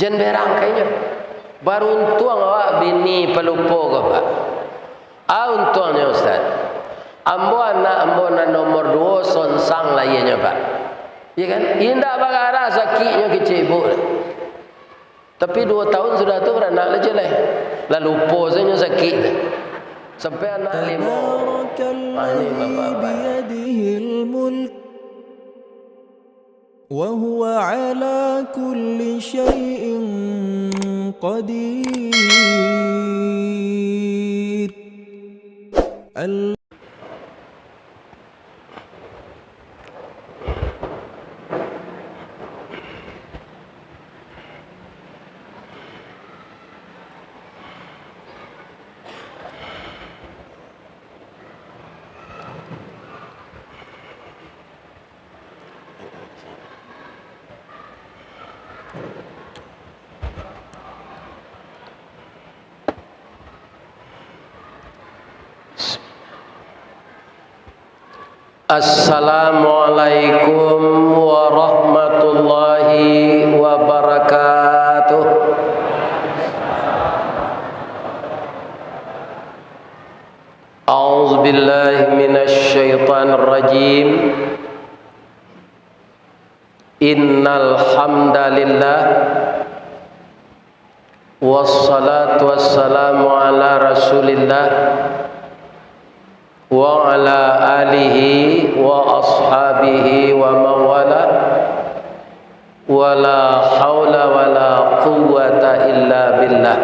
Jan berang kayaknya. Baru untuang awak bini pelupo ke Pak. Untungnya Ustaz. Ambo anak nomor 2 sonsang lah ianya Pak. Ya kan? Indah bagara sakitnya kecil ibu. Tapi 2 tahun sudah tu beranak aja lah. Lalu posenya sakit. Sampai anak 5. Ini bapak-bapak. وهو على كل شيء قدير. Assalamualaikum warahmatullahi wabarakatuh. A'udzu billahi minasy syaithanir rajim. Innal hamdalillah wassalatu wassalamu ala Rasulillah wa ala alihi wa ashabihi wa mawala wa la hawla wa la quwwata illa billah,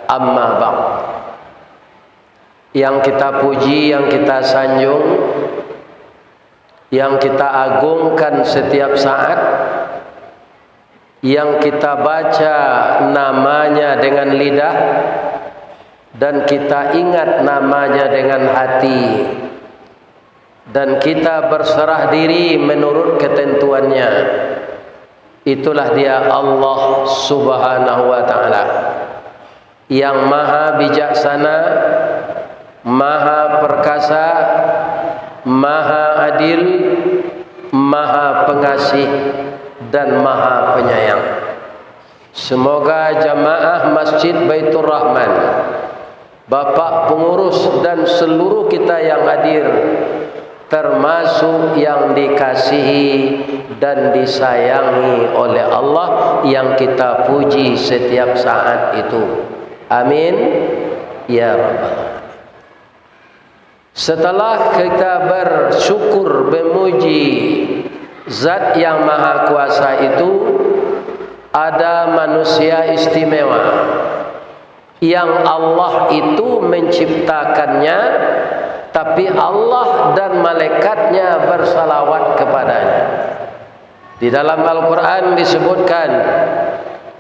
amma ba'd. Yang kita puji, yang kita sanjung, yang kita agungkan setiap saat, yang kita baca namanya dengan lidah dan kita ingat namanya dengan hati, dan kita berserah diri menurut ketentuannya. Itulah dia Allah Subhanahu wa ta'ala yang maha bijaksana, maha perkasa, maha adil, maha pengasih, dan maha penyayang. Semoga jamaah Masjid Baitur Rahman, Bapak pengurus dan seluruh kita yang hadir, termasuk yang dikasihi dan disayangi oleh Allah yang kita puji setiap saat itu. Amin ya rabbal alamin. Setelah kita bersyukur memuji Zat yang Maha Kuasa itu, ada manusia istimewa yang Allah itu menciptakannya, tapi Allah dan malaikatnya bersalawat kepadanya. Di dalam Al-Quran disebutkan,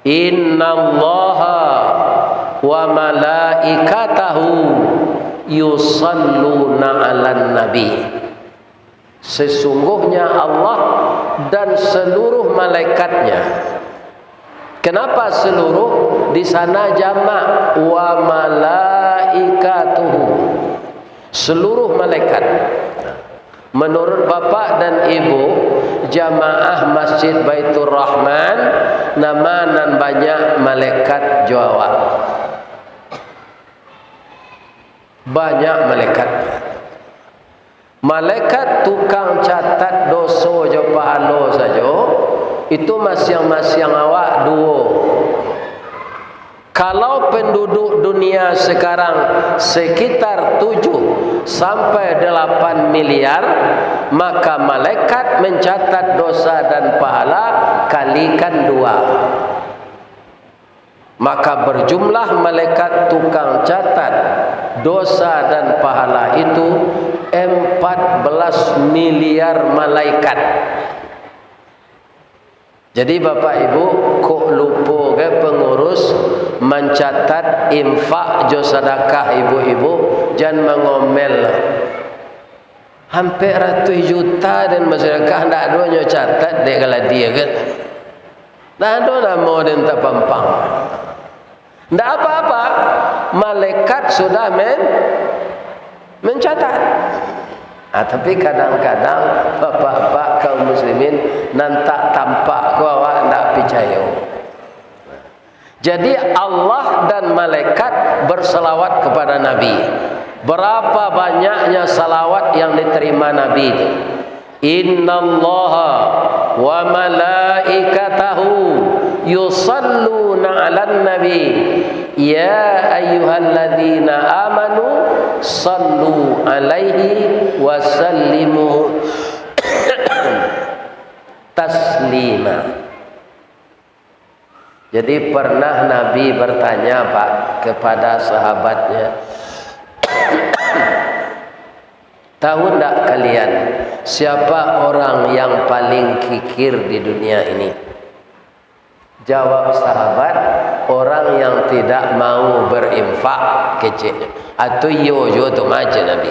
Innallaha wa malaikatahu yusalluna 'alan nabi. Sesungguhnya Allah dan seluruh malaikatnya. Kenapa seluruh? Di sana jamak, wa malaikatuhu, seluruh malaikat. Menurut bapak dan ibu jamaah Masjid Baitur Rahman, nama nan banyak malaikat Jawa. Banyak malaikat. Malaikat tukang catat dosa je pahala saja, itu masing-masing awak dua. Kalau penduduk dunia sekarang sekitar 7 sampai 8 miliar, maka malaikat mencatat dosa dan pahala kalikan 2. Maka berjumlah malaikat tukang catat dosa dan pahala itu 14 miliar malaikat. Jadi bapak ibu kok lupa ke pengurus mencatat infak jo sedekah ibu-ibu, jangan mengomel. Hampir ratus juta dan masyarakat ndak ada nyo catat dek kalau dia kan. Ndak ada nama dan tak pampang. Ndak apa-apa, malaikat sudah mencatat. Tapi kadang-kadang bapak-bapak kaum muslimin nantak tampak ko awak ndak percaya. Jadi Allah dan malaikat berselawat kepada Nabi. Berapa banyaknya salawat yang diterima Nabi itu? Innallaha wa malaikatahu yusalluna 'alan nabi ya ayyuhalladzina amanu sallu 'alaihi wa sallimu taslima. Jadi pernah Nabi bertanya Pak kepada sahabatnya, tahu tidak kalian siapa orang yang paling kikir di dunia ini? Jawab sahabat, orang yang tidak mau berinfak kecil. Atau yo tu macam Nabi.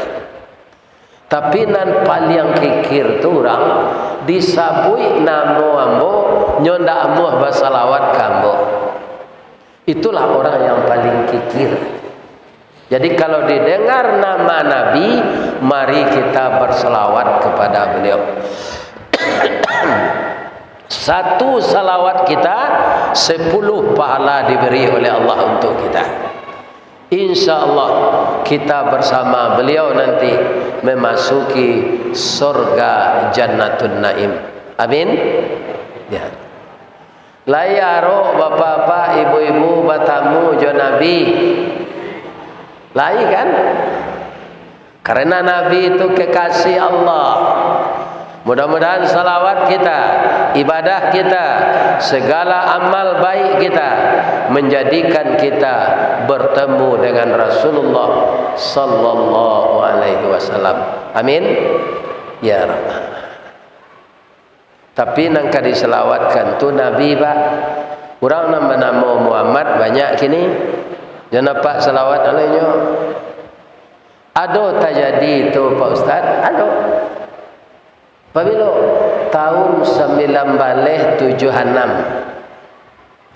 Tapi nan paling kikir tu orang disabui namo ambo nyonda ambo basalawat kambo. Itulah orang yang paling kikir. Jadi kalau didengar nama Nabi, mari kita berselawat kepada beliau. Satu salawat kita 10 pahala diberi oleh Allah untuk kita. InsyaAllah kita bersama beliau nanti memasuki surga Jannatun Naim. Amin. Ya. Layaro bapak-bapak, ibu-ibu, batamu jo Nabi. Lai kan? Karena Nabi itu kekasih Allah. Mudah-mudahan salawat kita, ibadah kita, segala amal baik kita menjadikan kita bertemu dengan Rasulullah sallallahu alaihi wasallam. Amin. Ya Rabb. Tapi nangka diselawatkan tu Nabi Pak. Orang nama-nama Muhammad banyak kini. Jangan pak selawat alainya. Ado tak jadi itu Pak Ustaz? Ado. Apabila tahun 1976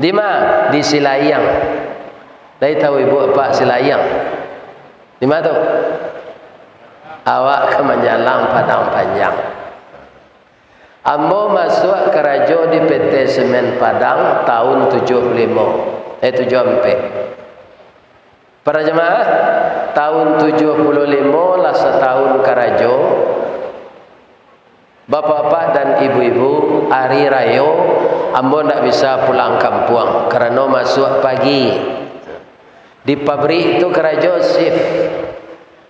di mana? Di Silayang. Dari tahu ibu Pak Silayang? Di mana tu? Awak ke menjalang Padang Panjang. Ambo masuk kerja di PT Semen Padang tahun 74. Para jemaah, tahun 75 lah setahun kerja. Bapak-bapak dan ibu-ibu, hari raya ambo tak bisa pulang kampung kerana masuk pagi. Di pabrik itu kerja shift.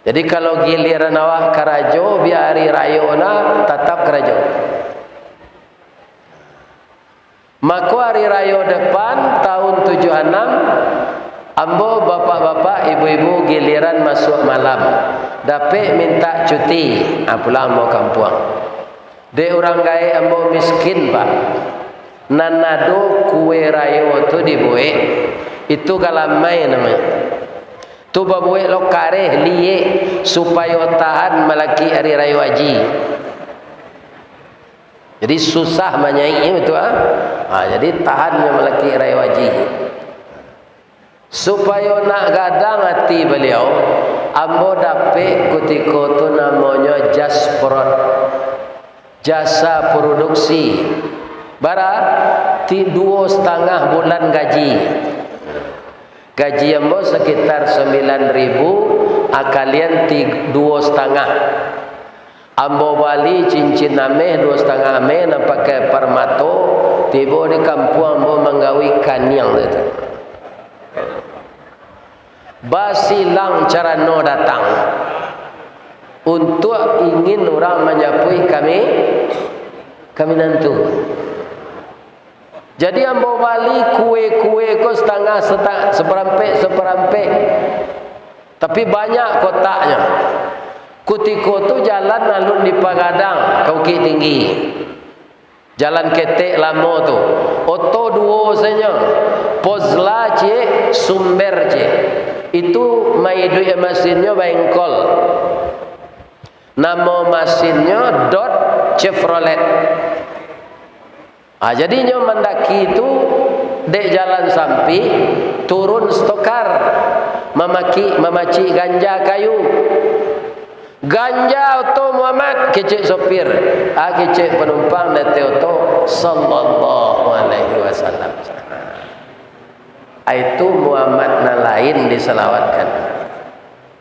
Jadi kalau giliran awak kerja biar hari raya na tetap kerja. Maka hari raya depan tahun 76 ambo bapak-bapak ibu-ibu giliran masuk malam. Dapat minta cuti, pulang mau kampung. De orang gaya ambo miskin Pak. Nanado kue raya tu dibuat. Itu galamai namanya. Tu babuat lo kareh liye supaya tahan melaki hari raya haji. Jadi susah menyaingnya betul jadi tahannya melaki raya haji. Supaya nak gadang hati beliau, ambo dapat ketika tu namanya Jasprot. Jasa produksi bara 2,5 bulan gaji. Gaji ambo sekitar 9.000, kalian 2,5. Ambo bali cincin ameh 2,5 ameh nak pakai permato, tiba di kampung ambo menggawi kanyang itu. Basilang cara no datang. Untuk ingin orang menyapui kami nantu. Jadi ambo bali kue-kue ko setengah seperampek. Tapi banyak kotaknya. Kutiko tu jalan alun di Pagadang, Kauki Tinggi. Jalan ketek lama tu. Oto duo saja. Pozla je, sumber je. Itu maidu mesinnya bengkol. Nama mesinnya Dodge Chevrolet. Jadinya mendaki itu dek jalan sampi turun stokar memaci ganja kayu. Ganja auto Muhammad kecik sopir, kecik penumpang dan auto sallallahu alaihi wasallam. Itu Muhammad na lain disalawatkan.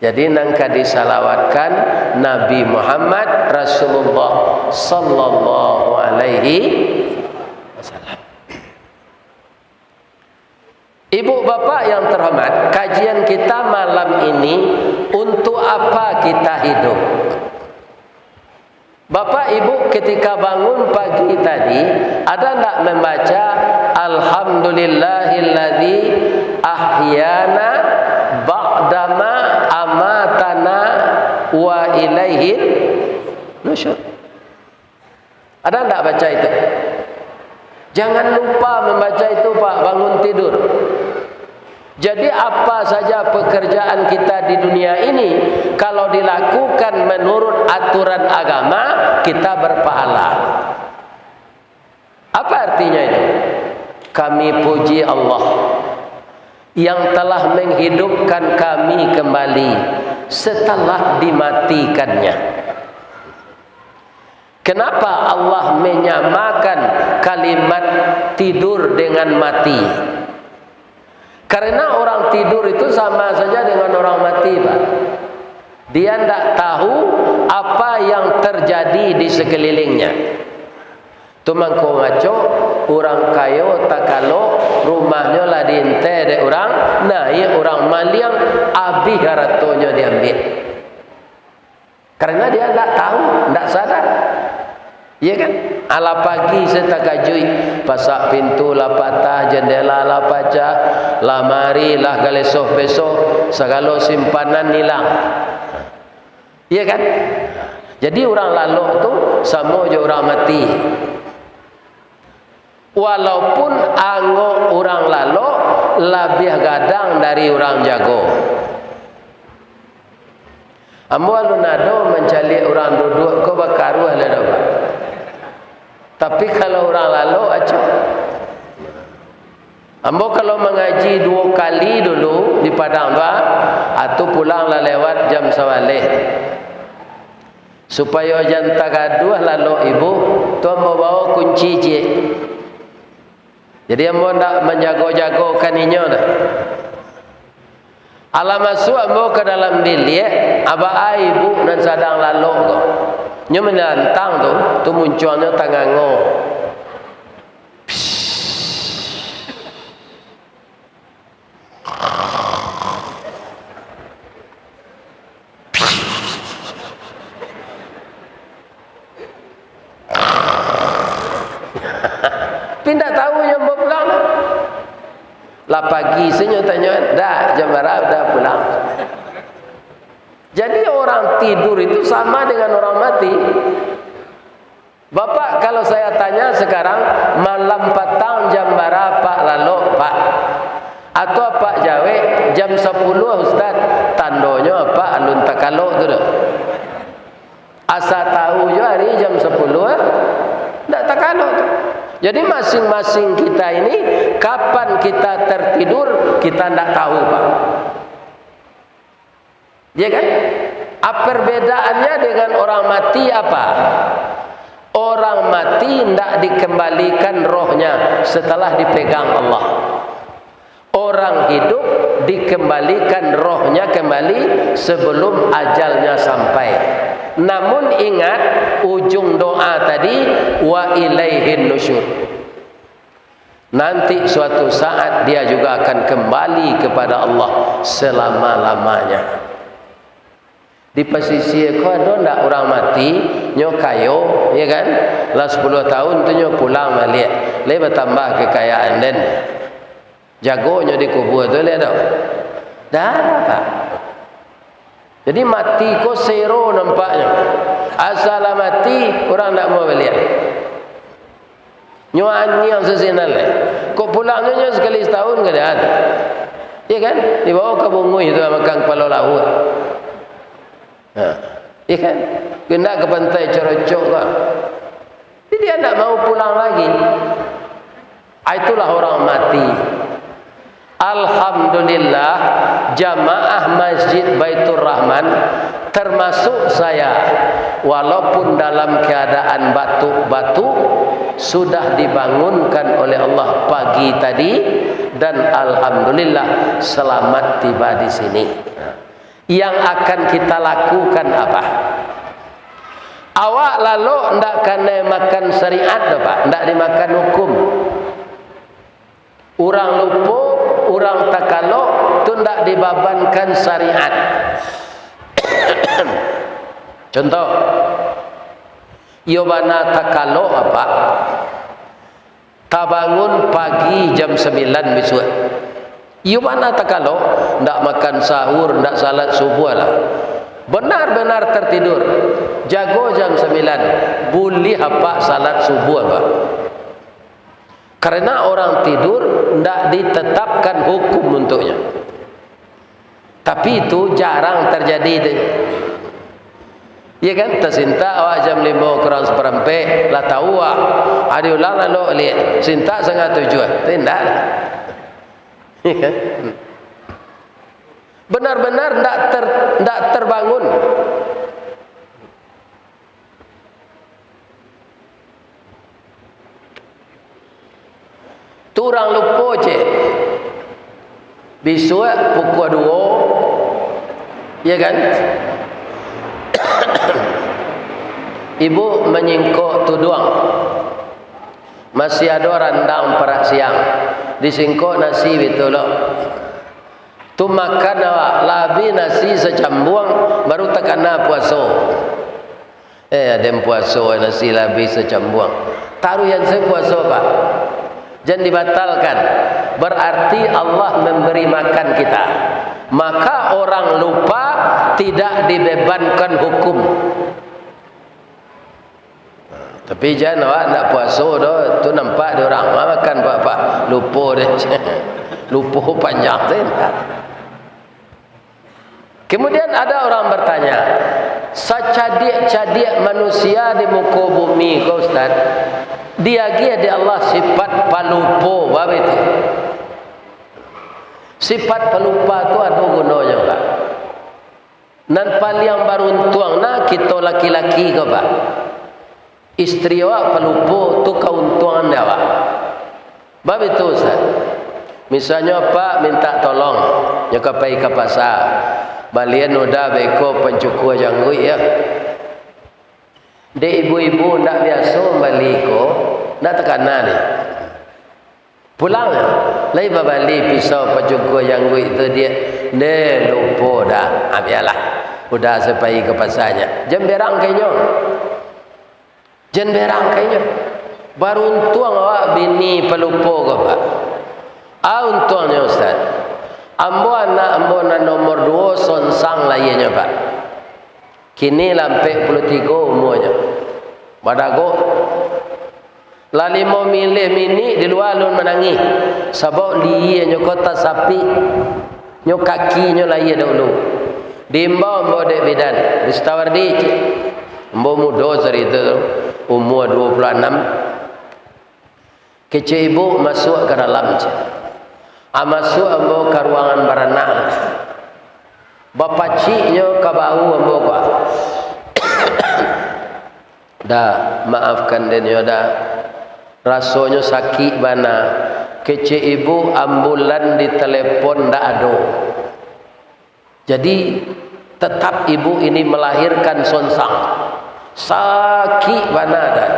Jadi nangka disalawatkan Nabi Muhammad Rasulullah sallallahu alaihi wasallam. Ibu bapak yang terhormat, kajian kita malam ini untuk apa kita hidup? Bapak ibu ketika bangun pagi tadi ada tak membaca Alhamdulillahilladzi ahyana ba'dama amatana wa ilaihil nusyur? Ada tak baca itu? Jangan lupa membaca itu Pak bangun tidur. Jadi apa saja pekerjaan kita di dunia ini kalau dilakukan menurut aturan agama kita berpahala. Apa artinya itu? Kami puji Allah yang telah menghidupkan kami kembali setelah dimatikannya. Kenapa Allah menyamakan kalimat tidur dengan mati? Karena orang tidur itu sama saja dengan orang mati, Pak. Dia tidak tahu apa yang terjadi di sekelilingnya. Tumangko ngaco, orang kayo takalo rumahnya lah diinte de orang, nah iya orang maliang abih haratonya diambil. Karena dia tidak tahu, tidak sadar. Iya kan? Ala pagi saya tak kajui, pasak pintu lah patah, jendela lah pecah, lamari lah galesoh besok, segala simpanan hilang. Iya kan? Jadi orang lalu tu sama je orang mati. Walaupun angok orang lalu lebih gadang dari orang jago. Ambo alunado mencari orang duduk ko bakaru ala dapat. Tapi kalau orang lalu aco. Ambo kalau mengaji 2 kali dulu di Padang Bah, atau pulanglah lewat jam 9. Supaya jam tagaduh lalu ibu tu ambo bawa kunci je. Jadi ambo ndak menjago-jago kaninyo dah. Ala masuk ambo ke dalam bilik, aba ibu nan sadang lalu ko. Nyo menantang tu munculnya tangango. Pindah tahu yang mau pulang. Lah pagi senyo tanya, dah jam berapa dah pulang. Jadi orang tidur itu sama dengan orang mati. Bapak kalau saya tanya sekarang malam petang jam berapa lalu Pak? Atau Pak Jawe jam 10 Ustaz, tandonya apa alun takalo tu dah. Asa tahu je hari jam 10 tak takalo tu. Jadi masing-masing kita ini kapan kita tertidur kita tidak tahu Pak. Ya kan? Apa perbedaannya dengan orang mati apa? Orang mati tidak dikembalikan rohnya setelah dipegang Allah. Orang hidup dikembalikan rohnya kembali sebelum ajalnya sampai. Namun ingat ujung doa tadi wa ilaihin nusyur. Nanti suatu saat dia juga akan kembali kepada Allah selama-lamanya. Di pesisir ko ada ndak orang mati nyo kayo, ya kan? Lah 10 tahun tu nyo pulang balik. Le bertambah kekayaan den. Jagonya dikubur tu le dah. Dah apa? Jadi mati ko zero nampaknya. Asal mati orang tak mau balik. Nyo ani yang sesenal le. Kok pulangnya nyo sekali setahun ke dah. Ya kan? Dibawa ke bungui itu makan kepala laut. Iya kan? Kena ke pantai Corocok kan? Jadi dia tak mau pulang lagi. Itulah orang mati. Alhamdulillah jamaah Masjid Baitur Rahman termasuk saya, walaupun dalam keadaan batuk-batuk, sudah dibangunkan oleh Allah pagi tadi dan alhamdulillah selamat tiba di sini. Yang akan kita lakukan apa? Awak lalu ndak kena makan syariat dah Pak, ndak dimakan hukum. Orang lupa, orang takaluk tu ndak dibabankan syariat. Contoh, yobana takaluk apa? Tabangun pagi jam 9 besok. Yobana takaluk ndak makan sahur, ndak salat subuh lah. Benar-benar tertidur. Jago jam 9, boleh apa salat subuh apa? Karena orang tidur tidak ditetapkan hukum untuknya. Tapi itu jarang terjadi. Ya kan? Tersinta awak jam 5 kurang seperempat lah tahu ah. Ada ulang lalu lihat sinta 6:30. Tidak. Ya kan? Benar-benar tidak terbangun. Tu orang lupa je. Besok pukul 2, ya kan? Ibu menyingkuk tudung. Masih ada randang perak siang. Disingkuk nasi betul loh. Tu makan awak labi nasi secambuang baru terkena puasa. Ada yang puasa nasi labi secambuang. Taruh yang saya puasa Pak. Jangan dibatalkan. Berarti Allah memberi makan kita. Maka orang lupa tidak dibebankan hukum. Tapi jangan awak nak puasa dah, tu nampak dia orang makan apa-apa, lupa dia. Lupa panjang tu. Kemudian ada orang bertanya, sacadik-cadik manusia di muka bumi kau Ustaz, dia di Allah sifat palupo, apa itu? Sifat pelupa tu ada gunanya Pak. Nan paling beruntung nak kita laki-laki ke Pak. Isteri awak pelupo tu keuntungan dia Pak. Bab itu Ustaz. Misalnya Pak minta tolong, nyaka pergi ke pasar. Balian udah beko pencukur janggut ya. De ibu-ibu ndak biasa balik ko, ndak tekana ni. Pulang ya. Lai babali pisau pencukur janggut itu dia ne lupa dah. Biarlah. Udah sampai ke pasarnya. Jam berang kayaknya. Jam berang kayaknya. Baru untung awak bini pelupo ke Pak. Untungnya Ustaz. Ambo anak nomor 2 sonsang lah ianya Pak. Kini lampai 43 umurnya. Badago. Lali mau milih mini di luar lun menangis. Sebab dia nyo kota sapi. Nyo kaki nyo lah ia dulu. Dimbau ambo dek bidan. Distawar di. Ambo muda cerita tu. Umur 26. Kecil ibu masuk ke dalam je. Masuk ambo ke ruangan beranak. Bapa ciknya ke bau ambo kuat. Dah, maafkan dia dah. Rasanya sakit bana. Kecil ibu ambulan di telefon dak ada. Jadi tetap ibu ini melahirkan sonsang. Sakit bana dah.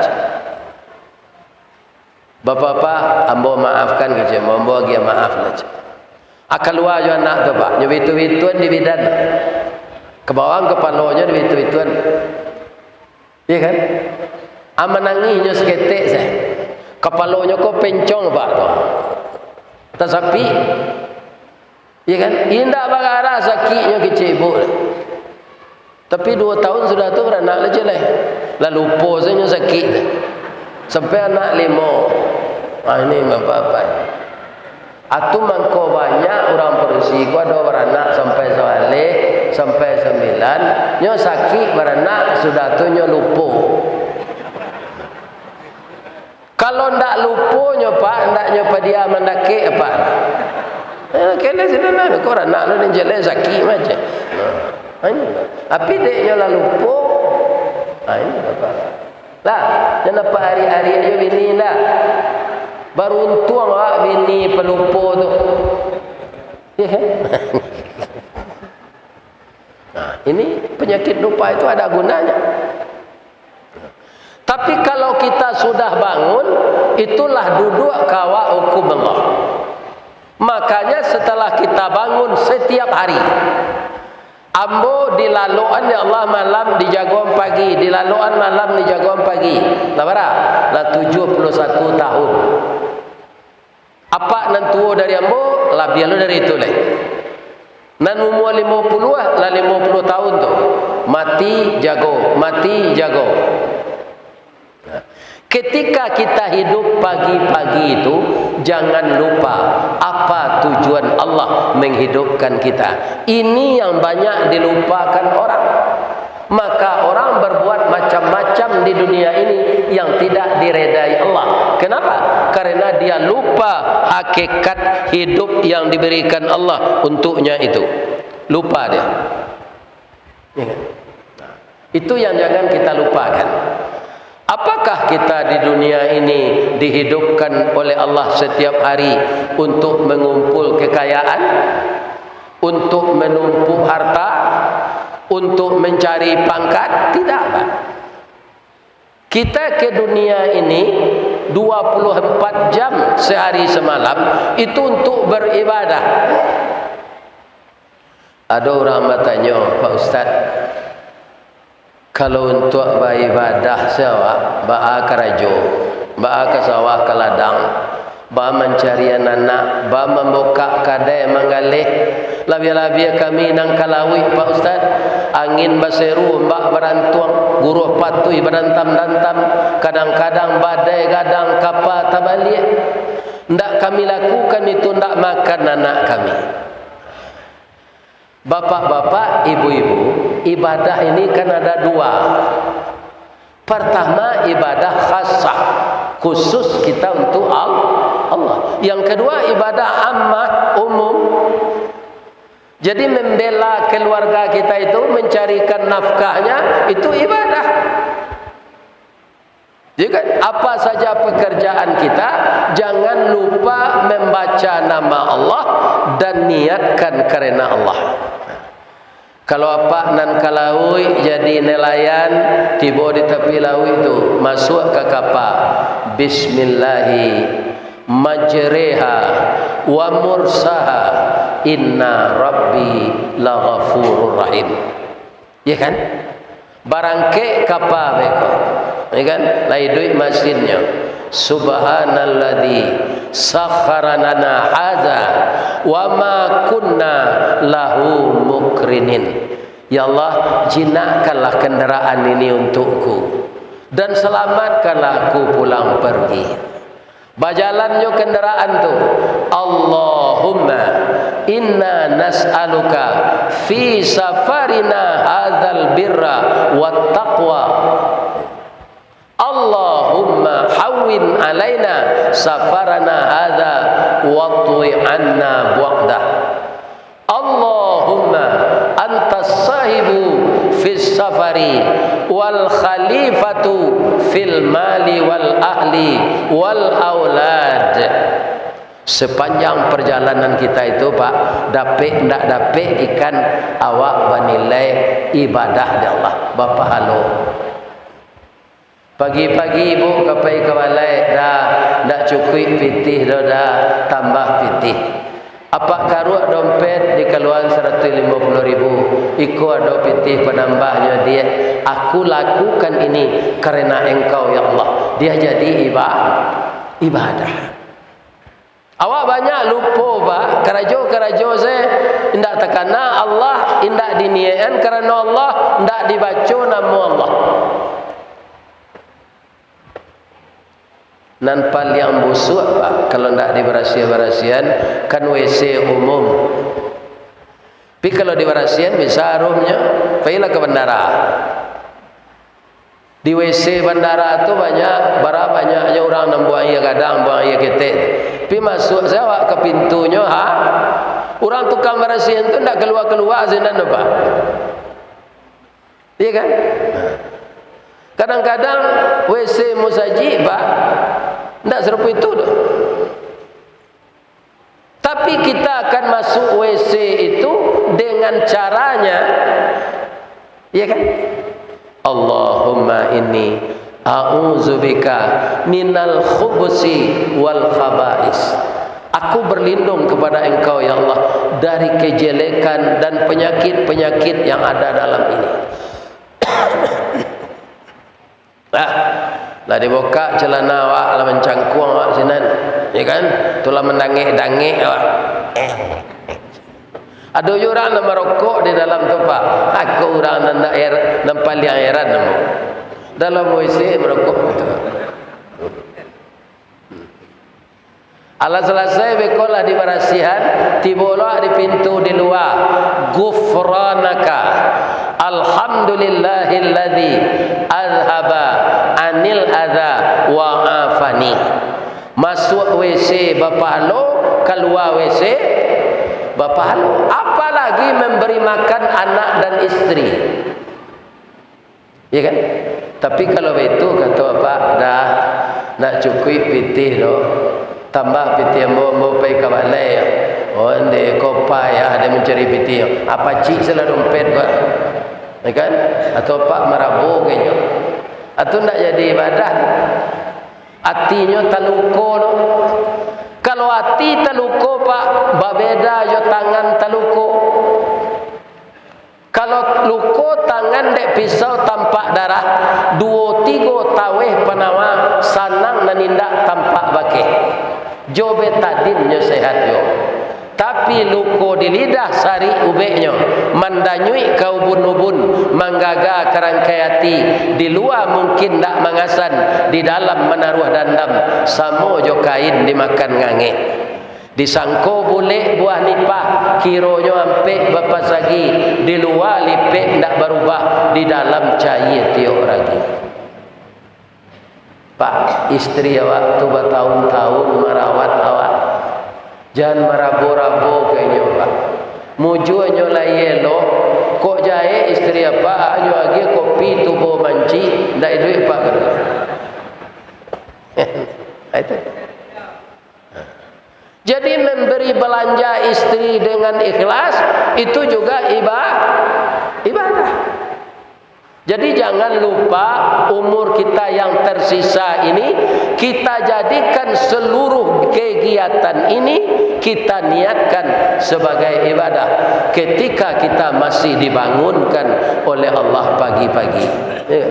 Bapak-bapak, ambo maafkan kerja, ambo lagi maaf lah. Akal luar je anak tu Pak, nyebitu-bituan di bidan. Ke bawah kepalanya nyebitu-bituan. Iya kan? Menangisnya seketik saya. Kepalanya kok pencong Pak tu. Tak sapi. Iya kan? Indah bagara sakitnya kecil ibu. Tapi 2 tahun sudah tu beranak aja lah. Lalu lupa saya sakit. Sampai anak 5. Ini apa-apa. Atu mangko banyak orang Persi ko ada beranak sampai soale sampai 9. Nyo sakit beranak sudah tu nyo lupa. Kalau ndak lupa nyo Pak, ndak nyo dia mendaki apa? kele sina kau nak lu jele zaki macam. Api dia lalu lupa. Ini apa? Lah, jangan apa hari-hari aja bini lah. Baru untung bini pelupa tu. Ya kan? Nah, ini penyakit lupa itu ada gunanya. Tapi kalau kita sudah bangun, itulah duduk kawa hukum Allah. Makanya setelah kita bangun setiap hari, ambo dilaluan ya Allah malam dijagoan pagi, dilaluan malam dijagoan pagi. Lah berapa? Lah 71 tahun. Apa nan tua dari ambo? Lah biar lu dari itu leh. Nan umur 50 lah 50 tahun tu. Mati jago, mati jago. Ketika kita hidup pagi-pagi itu, jangan lupa apa tujuan Allah menghidupkan kita. Ini yang banyak dilupakan orang. Maka orang berbuat macam-macam di dunia ini yang tidak diredai Allah. Kenapa? Karena dia lupa hakikat hidup yang diberikan Allah untuknya itu. Lupa dia. Itu yang jangan kita lupakan. Apakah kita di dunia ini dihidupkan oleh Allah setiap hari untuk mengumpul kekayaan, untuk menumpuk harta, untuk mencari pangkat? Tidak, Pak. Kita ke dunia ini 24 jam sehari semalam itu untuk beribadah. Ada orang bertanya, Pak Ustaz, kalau untuk beribadah sewa, ba'a ke rajo, ba'a ke sawah ke ladang, ba'a mencari anak, ba'a membuka kadai menggalih, labia-labia kami nang kalawi, Pak Ustaz, angin baseru, mbak berantuang, guruh patui berantam-dantam, kadang-kadang badai, kadang kapal tabalik. Ndak kami lakukan itu, ndak makan anak kami. Bapak-bapak, ibu-ibu, ibadah ini kan ada dua. Pertama, ibadah khasah, khusus kita untuk Allah. Yang kedua, ibadah ammah, umum. Jadi membela keluarga kita itu, mencarikan nafkahnya, itu ibadah. Jadi apa saja pekerjaan kita, jangan lupa membaca nama Allah dan niatkan karena Allah. Kalau apa nan kalaui jadi nelayan, tiba di tepi laut itu, masuk ke kapal, bismillahi majreha wa mursaha, inna rabbi laghafurur rahim. Ya kan? Barangke kapal mereka, ya kan? Lai duit mesinnya. Subhanalladzi sakhkhara lana hadza wa ma kunna lahu mukrinin. Ya Allah, jinakkanlah kendaraan ini untukku dan selamatkanlah aku pulang pergi. Bajalannya kendaraan tu, Allahumma inna nas'aluka fi safarina hadzal birra wat taqwa. Allahumma hawwin alaina safarana hadza wa tu'i anna bu'dah. Allahumma antas sahibu fis safari wal khalifatu fil mali wal ahli wal aulad. Sepanjang perjalanan kita itu, Pak, dapet ndak dapet ikan, awak banilai ibadah di Allah. Bapak halo. Pagi-pagi ibu kapai kawalai dah cukup pitih dah tambah pitih. Apa karuak dompet dikeluaran 150.000, iku ada pitih penambahnya dia. Aku lakukan ini karena engkau ya Allah. Dia jadi ibadah. Awak banyak lupa, Pak. Kerajo saya indak tekana Allah, indak diniakan karena Allah, indak dibaca nama Allah. Nan pal yang busuk, Pak, kalau tidak diberasian kan WC umum. Tapi kalau diberasian bisa rumnya, pergilah ke bandara. Di WC bandara itu banyaknya orang yang buang ia gadang, buang ia ketek. Tapi masuk saya ke pintunya, Orang tukang bersihin tu tak keluar-keluar zinan apa? Iya kan? Kadang-kadang WC musajid Pak tak serupa itu dah. Tapi kita akan masuk WC itu dengan caranya, iya kan? Allahumma inni a'udzubika minal khubusi wal khaba'is. Aku berlindung kepada Engkau ya Allah dari kejelekan dan penyakit-penyakit yang ada dalam ini. Lah dibuka celana awak lah mencangkuang awak sinan, ya kan? Itulah mendangik-dangik awak. Ada orang yang merokok di dalam tu Pak. Aku orang yang paling heran nemu. Dalam WC merokok betul. Allah selesai bekolah di barasihan, tibolah di pintu di luar. Ghufranaka alhamdulillahilladzi azhaba anil adza wa afani. Masuk WC berpahala, keluar WC berpahala. Apalagi memberi makan anak dan istri. Ya kan? Tapi kalau itu kata Bapak dah nak cukup pitih tu. Tambah piti yang mau pergi ke balai. Oh, dia kopai ya, dia mencari piti. Apa cik salah dompet buat? Ya kan? Atau Pak merabu kayaknya. Atau nak jadi ibadah. Hatinya taluko no. Kalau hati taluko Pak, babeda jo tangan taluko. Kalau luko tangan dek pisau tampak darah, 2-3 taweh penawang sanang nanindak tampak bakeh. Jo betadin nyo sehat yo. Tapi luko di lidah sari ubeknya, mandanyui kau ubun-ubun, manggaga kerangkai hati. Di luar mungkin tak mangasan, di dalam menaruh dandam. Samo jo kain dimakan ngange. Disangko boleh buah nipah, kironya ampek bapak sagi. Di luar lipek tak berubah, di dalam cair tiok lagi. Pak, istri awak tu bertahun-tahun merawat awak. Jangan merabu-rabu kayaknya Pak. Mujuannya lah yelo. Kok jahe istri apa? Anyo lagi kopi tubuh manci. Tak duit Pak kena. Itu. Jadi memberi belanja istri dengan ikhlas itu juga ibadah. Jadi jangan lupa umur kita yang tersisa ini kita jadikan seluruh kegiatan ini kita niatkan sebagai ibadah ketika kita masih dibangunkan oleh Allah pagi-pagi. Ya.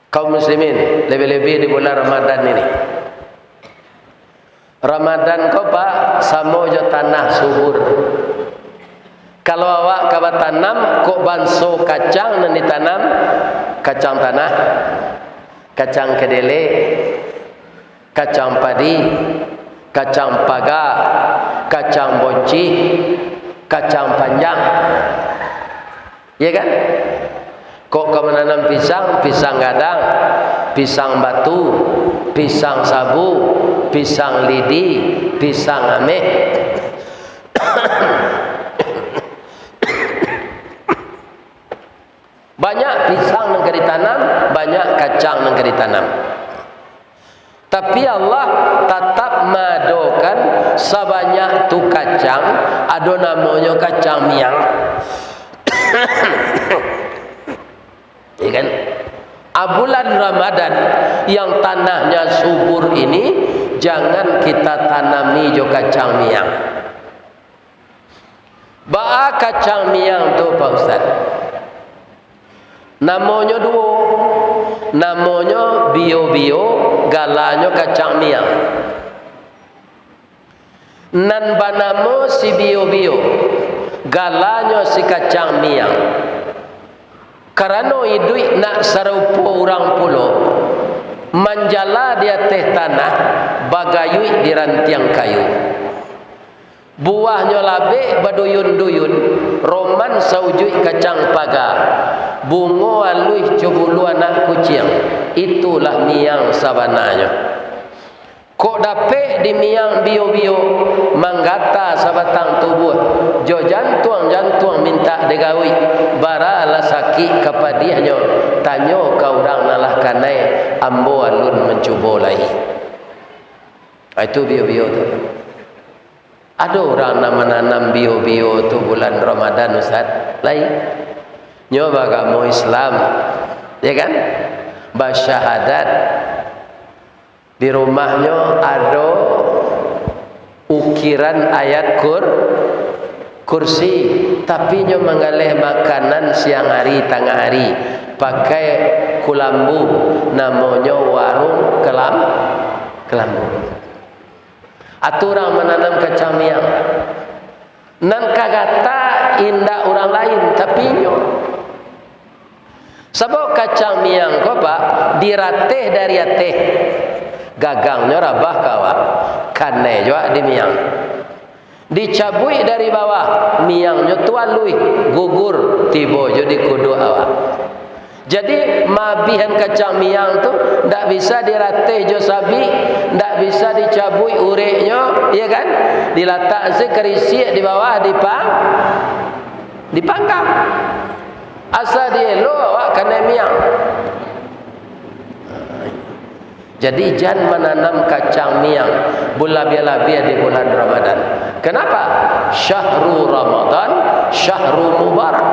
Kaum muslimin, lebih-lebih di bulan Ramadan ini. Ramadan kau Pak, samo jo tanah subur. Kalau awak kabat tanam, kok banso kacang dan ditanam, kacang tanah, kacang kedele, kacang padi, kacang paga, kacang bonci, kacang panjang. Ya kan? Kok kau menanam pisang, pisang gadang, pisang batu, pisang sabu, pisang lidi, pisang ame. Banyak pisang yang ditanam, banyak kacang yang ditanam. Tapi Allah tetap madokan sebanyak tu kacang, ada namanya kacang miang. Ya kan? Bulan Ramadan yang tanahnya subur ini jangan kita tanami jo kacang miang. Ba kacang miang tu Pak Ustaz. Namanya dua. Namanya bio-bio, galanya kacang miang. Nan banamo si bio-bio, galanya si kacang miang. Karena hidup nak serupa orang pulau, manjala di atas tanah, bagayui di rantiang kayu. Buahnya labik baduyun-duyun, roman saujui kacang pagar, bungo alui cebulu anak kucing. Itulah miang sabananya. Kok dapet di miang bio-bio manggata sabatang tubuh, jo jantuang minta digawi, baralah sakit kapadiahnya, tanyo kau orang nalah kanai ambo alun mencuba lagi. Itu bio-bio tu. Ada orang nak menanam bio-bio tu bulan Ramadan Ustaz? Lain. Nyoba agama Islam, ya kan? Bersyahadat. Di rumahnya ada ukiran ayat kursi, tapi nyo mengalih makanan siang hari tengah hari pakai kulambu, namanya warung kelambu. Atau orang menanam kacang miang nan kagata indah orang lain, tapi nyo sebab kacang miang ko Pak dirateh dari ateh, gagangnya rabah kawa, kane juga di miang, dicabui dari bawah, miangnya tualui, gugur tibo jadi kudu awak. Jadi mabihan kacang miang tu ndak bisa dirateh jo sabi, ndak bisa dicabui ureknya, iya kan? Diletak sekerisi di bawah dipanggang. Asal dia lo awak kena miang. Jadi jangan menanam kacang miang bulabia-labia di bulan Ramadan. Kenapa? Syahrul Ramadan, syahrul mubarak.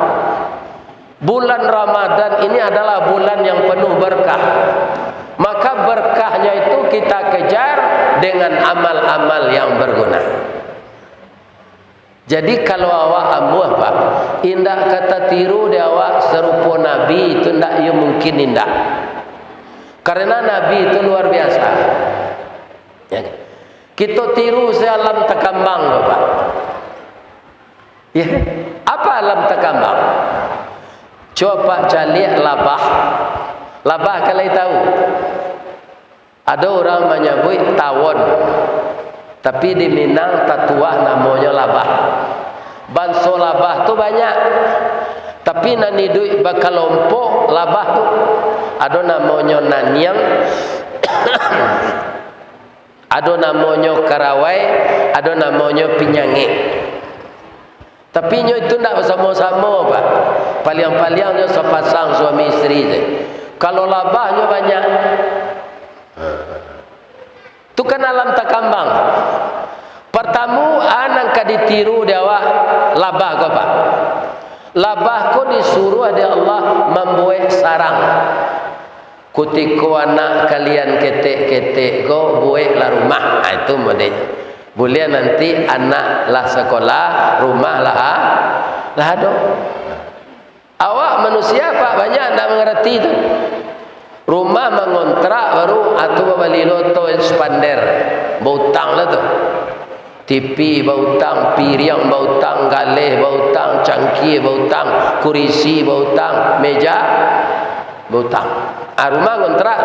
Bulan Ramadan ini adalah bulan yang penuh berkah. Maka berkahnya itu kita kejar dengan amal-amal yang berguna. Jadi kalau awak ambuh Pak, indah kata tiru dia awak serupa Nabi itu ndak ya mungkin indah. Karena Nabi itu luar biasa. Ya. Kita tiru sealam takambang Bapak. Ya. Apa alam takambang? Coba calik labah. Labah kalian tahu. Ada orang menyebut tawon. Tapi di Minang tatuah namanya labah. Banso labah tu banyak. Tapi nani duit bakalompok labah tu ada namanya nanyang, ada namanya karawai, ada namanya pinyange. Tapi nyo itu tidak sama-sama Pak. Paliang-paliangnya sepasang suami isteri je. Kalau labahnya banyak, tu kan alam takambang. Pertama anak kaditiru dewa labah ko Pak. Labah ko disuruh ada Allah membuat sarang. Kutiko anak kalian ketek-ketek ko buatlah rumah. Itu modelnya. Boleh nanti anak lah sekolah, rumah lah ada. Awak manusia Pak banyak tak mengerti itu. Rumah mengontrak baru atau beli loto expander. Bautang lah tu. TV bautang, piring bautang, galeh bautang, cangkir bautang, kurisi bautang, meja bautang. Rumah kontrak.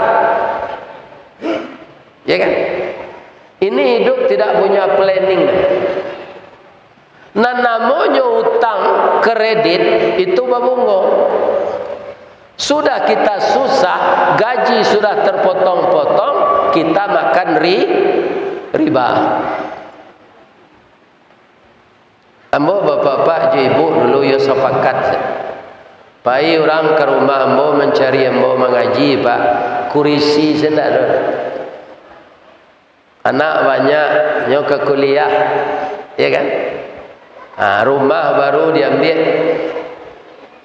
Ya kan? Ini hidup tidak punya planning. Nah namanya utang kredit itu babungo. Sudah kita susah, gaji sudah terpotong-potong, kita makan riba. Ambo bapak-bapak ibu dulu ya sepakat. Pai orang ke rumah ambo mencari ambo mengaji Pak. Kurisi sendak ada. Anak banyak nyo ke kuliah, ya kan? Rumah baru diambil.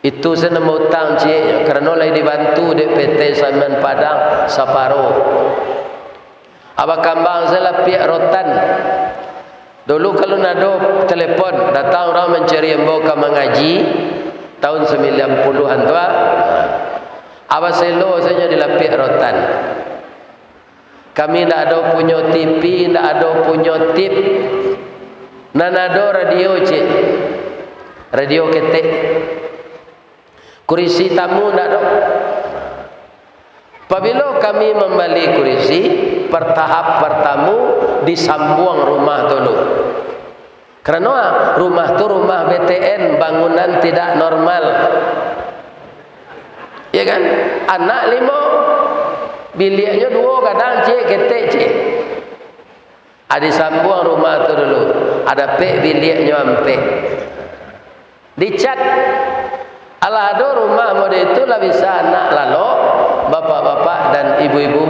Itu saya nemu utang cik kerana lagi dibantu di PT Saman Padang Saparo. Abang kambang saya lapik rotan. Dulu kalau nado telepon datang orang mencari ambo ke mengaji tahun 90-an tua. Abang selo saya dilapik rotan. Kami tidak ada punya TV, tidak ada punya tip. Dan ada radio cik. Radio ketek. Kurisi tamu tidak ada. Apabila kami membeli kurisi, pertahap pertama disambuang rumah dulu. Kerana rumah tu rumah BTN, bangunan tidak normal. Ya kan? Anak 5, biliknya 2, kadang cik ketek cik. Ada sambung rumah tu dulu. Ada pek biliknya ampek. Dicat. Alah ada rumah model itu lah bisa anak lalu, bapak-bapak dan ibu-ibu.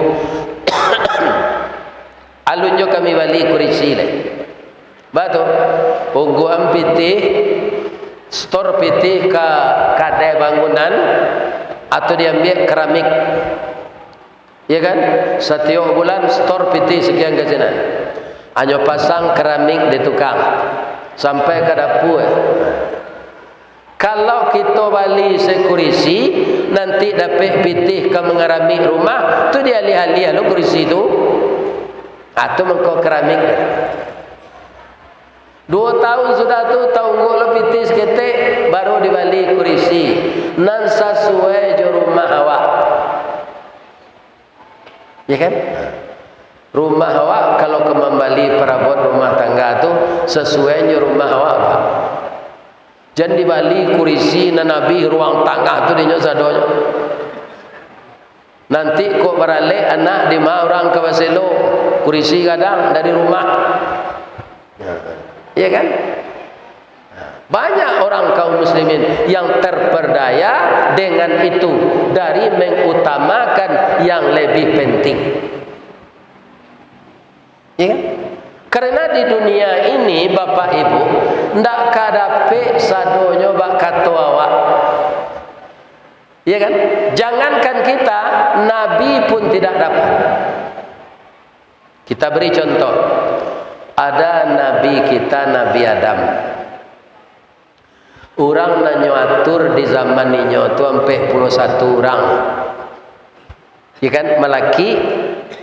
Alunjo kami balik kurisi le. Batu, pungguan pitih, store pitih ke kadai bangunan, atau diambil keramik. Ya kan? Setiap bulan store pitih sekian ke sana. Hanya pasang keramik di tukang sampai ke dapur. Kalau kita balik sekurisi, nanti dapat pitih ke mengeramik rumah, tu dia alih-alih lo kurisi tu. Atau mengkau keramik. 2 tahun sudah tu tunggu lo pitih seketik baru dibalik kurisi. Nan sesuai je rumah awak. Ya kan? Rumah awak kalau ke membali perabot rumah tangga tu sesuai je rumah awak apa? Jangan dibalik kurisi na nabi ruang tangga tu dinyo sadonya. Nanti kok beralih anak di orang ke Baselo kurisi kadang dari rumah. Iya kan? Banyak orang kaum muslimin yang terperdaya dengan itu dari mengutamakan yang lebih penting. Iya kan? Karena di dunia ini Bapak Ibu ndak kadape sadonyo bak kato awak. Iya kan? Jangankan kita, Nabi pun tidak dapat. Kita beri contoh. Ada Nabi kita, Nabi Adam. Orang nanyo atur di zaman ninyo tu 41 orang. Ya kan? Melaki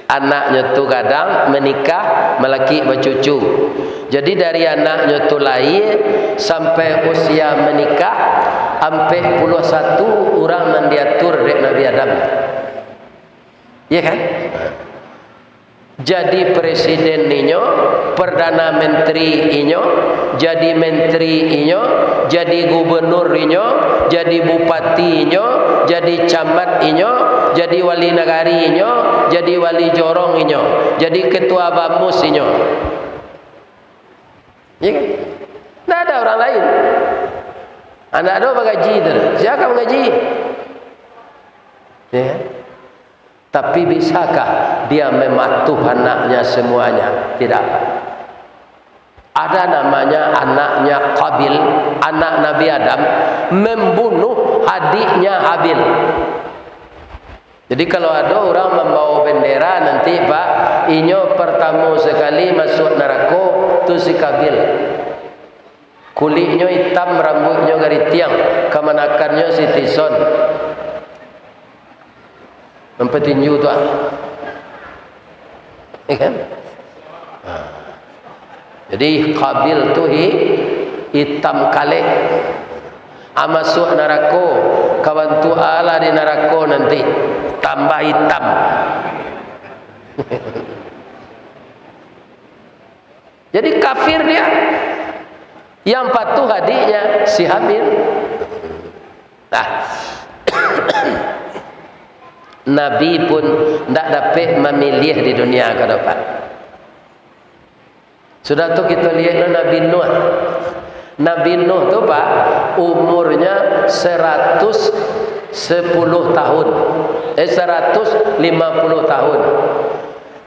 anaknya tu kadang menikah, melaki bercucu. Jadi dari anaknya tu lahir sampai usia menikah, sampai 41 orang yang diatur dek Nabi Adam. Ya kan? Jadi presiden inyo, perdana menteri inyo, jadi menteri inyo, jadi gubernur inyo, jadi bupati inyo, jadi camat inyo, jadi wali negari inyo, jadi wali jorong inyo, jadi ketua bamus inyo. Ya kan? Tidak ada orang lain. Anak ada mengaji tu. Siapa mengaji? Ya kan? Tapi bisakah dia mematuh anaknya semuanya? Tidak. Ada namanya anaknya Qabil, anak Nabi Adam, membunuh adiknya Habil. Jadi kalau ada orang membawa bendera nanti Pak, inyo pertama sekali masuk neraka tu si Qabil. Kulitnya hitam, rambutnya garis tiang, kemanakannya si Tison. Mempetinju tu ya kan? Jadi Qabil tu hitam kalik. Masuk neraka, kawan tu Allah di neraka nanti tambah hitam. Jadi kafir dia. Yang patuh adiknya si Habil. Nah, Nabi pun tidak dapat memilih di dunia ke depan. Sudah tu kita lihat Nabi Nuh. Nabi Nuh tu Pak, umurnya 110 tahun. 150 tahun.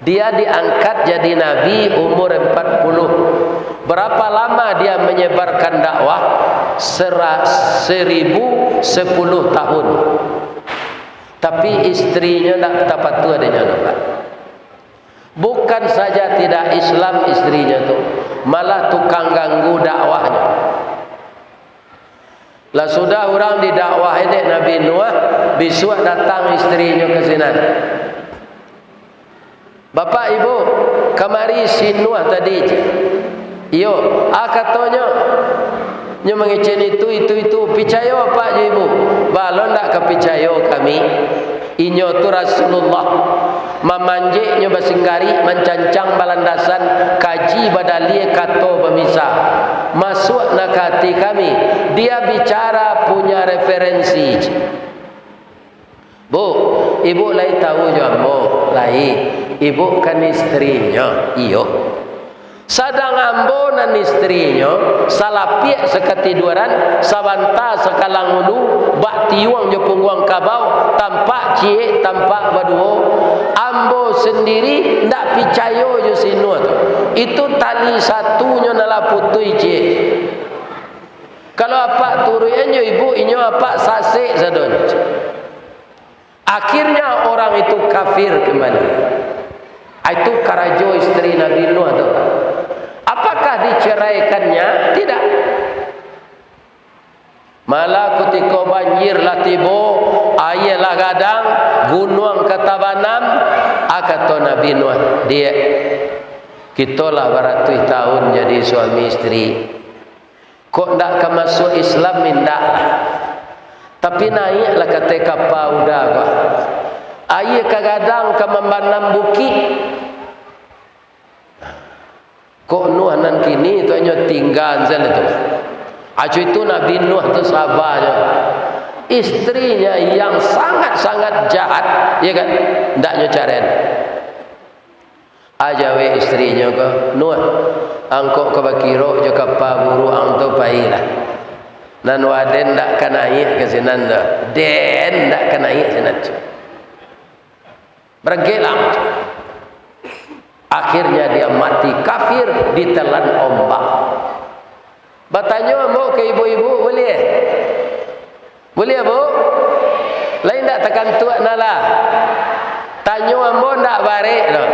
Dia diangkat jadi Nabi umur 40. Berapa lama dia menyebarkan dakwah? 1010 tahun. Tapi istrinya tak dapat tu adanya Pak. Bukan saja tidak Islam istrinya tu, malah tukang ganggu dakwahnya. Lah sudah orang didakwah dek Nabi Nuh, besok datang istrinya ke sini. Bapak Ibu, kemari si Nuh tadi. Iyo, katanya nya mengecen itu, percaya apa je ibu? Balon tak kepercaya kami. Inyo tu Rasulullah memanjiknya basinggari mencancang balandasan kaji badali kato pemisah. masuk nak hati kami. Dia bicara punya referensi. Bu, ibu lai tahu je ambo, lai. Ibu kan istrinya, iyo. Sadang ambo nan istrinya salah piak sekatiduran sabanta sekalang ulu bak tiwang je pungguang kabau tampak cie tampak baduo ambo sendiri ndak picayo je sinu tu itu tali satunya nala putui cie kalau apa turuannya ibu inyo apa sasek sadon akhirnya orang itu kafir kembali. Itu karajo istri Nabi Nuh tu. Apakah diceraikannya? Tidak. Malah ketika banjir lah tiba, air lah gadang, gunung katabanam, kata Nabi Nuh, dia kita lah beratus tahun jadi suami istri. Kok ndak ke masuk Islam mindak lah. Tapi naiklah kata kapal udah kok. Air kagadang ke membanam bukit. Kok Nuh nan kini tu hanya tinggal saja tu. Acu itu Nabi Nuh tu sahabatnya. Istrinya yang sangat-sangat jahat, ya kan? Ndaknya caren. Ajawe istrinya ke Nuh, angkok ke bakiro je kapal buru ang tu pailah. Nan waden ndak kanaik ke sinan dah. Den ndak kanaik sinan. Bergelang. Akhirnya dia mati kafir ditelan ombak. Bertanya mau ke ibu-ibu boleh? Boleh bu? Lain tak tekan tuak nala. Tanya mau ndak barik no.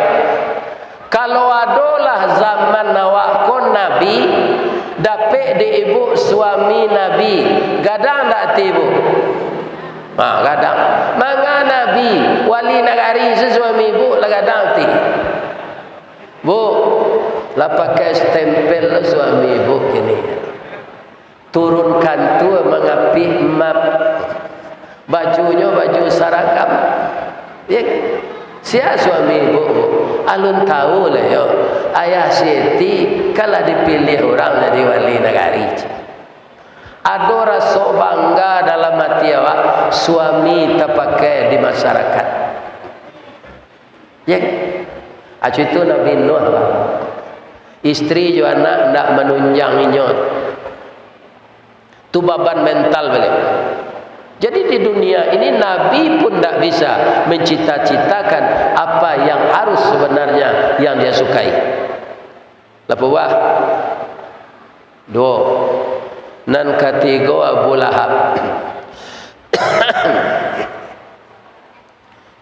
Kalau adalah zaman awak kon nabi dapat di ibu suami nabi, gadang tak tibu? Gadang. Manga nabi wali nagari suami ibu lah gadang ti. Bu, lah pakai stempel suami ibu ini. Turunkan tu mengapi map. Bajunya baju saragam. Ya. Siapa suami ibu? Alun tahu lah yo. Ayah Siti kalau dipilih orang jadi wali negari. Ada rasa bangga dalam hati awak suami terpakai di masyarakat. Ya. Acu itu Nabi Nuh apa? Istri juga anak nak menunjang inyot. Tu beban mental balik. Jadi di dunia ini Nabi pun tak bisa mencita-citakan apa yang harus sebenarnya yang dia sukai. Lepas dua nan ketiga Abu Lahab.